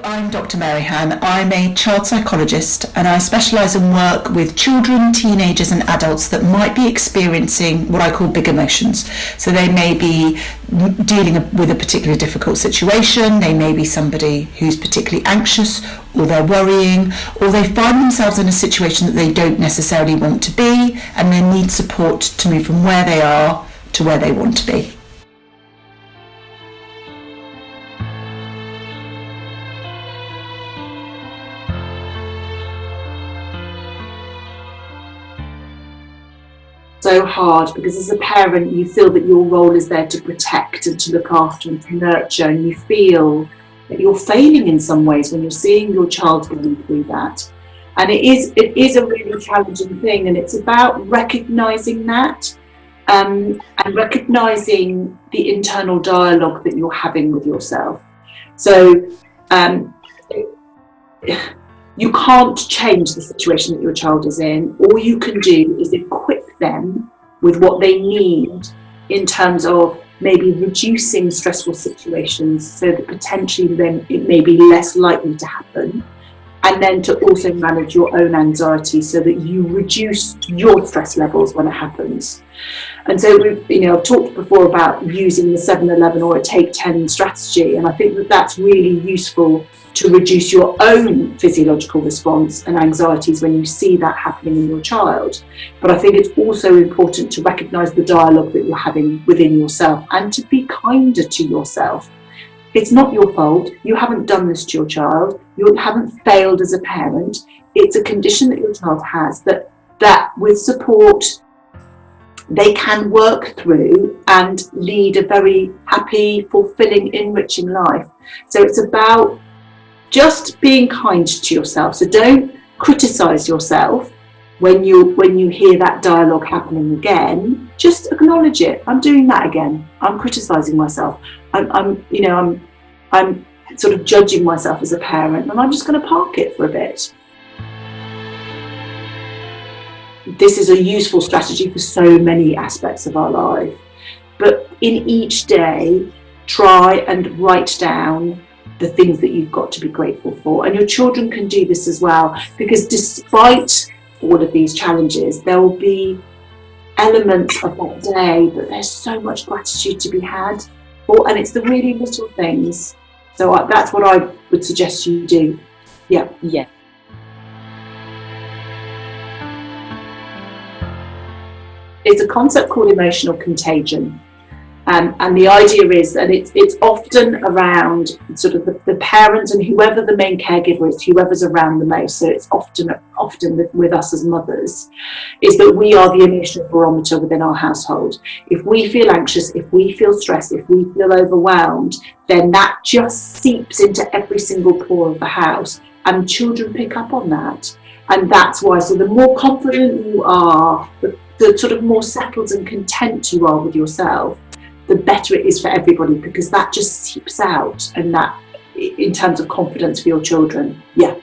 I'm Dr. Maryhan. I'm a child psychologist and I specialise and work with children, teenagers and adults that might be experiencing what I call big emotions. So they may be dealing with a particularly difficult situation, they may be somebody who's particularly anxious, or they're worrying, or they find themselves in a situation that they don't necessarily want to be and they need support to move from where they are to where they want to be. So hard because as a parent you feel that your role is there to protect and to look after and to nurture, and you feel that you're failing in some ways when you're seeing your child going through that. And it is a really challenging thing, and it's about recognizing that and recognizing the internal dialogue that you're having with yourself. So you can't change the situation that your child is in. All you can do is equip them with what they need in terms of maybe reducing stressful situations so that potentially then it may be less likely to happen, and then to also manage your own anxiety so that you reduce your stress levels when it happens. And so I've talked before about using the 7-11 or a take 10 strategy, and I think that that's really useful to reduce your own physiological response and anxieties when you see that happening in your child. But I think it's also important to recognise the dialogue that you're having within yourself and to be kinder to yourself. It's not your fault. You haven't done this to your child. You haven't failed as a parent. It's a condition that your child has that with support they can work through and lead a very happy, fulfilling, enriching life. So it's about just being kind to yourself. So don't criticise yourself when you hear that dialogue happening again. Just acknowledge it. I'm doing that again. I'm criticising myself. I'm sort of judging myself as a parent, and I'm just going to park it for a bit. This is a useful strategy for so many aspects of our life. But in each day, try and write down the things that you've got to be grateful for. And your children can do this as well, because despite all of these challenges, there will be elements of that day that there's so much gratitude to be had for, and it's the really little things. So that's what I would suggest you do. Yeah. It's a concept called emotional contagion. And the idea is that it's often around sort of the parent and whoever the main caregiver is, whoever's around the most. So it's often with us as mothers, is that we are the emotional barometer within our household. If we feel anxious, if we feel stressed, if we feel overwhelmed, then that just seeps into every single pore of the house, and children pick up on that. And that's why, so the more confident you are, the sort of more settled and content you are with yourself, the better it is for everybody, because that just seeps out, and that in terms of confidence for your children. Yeah.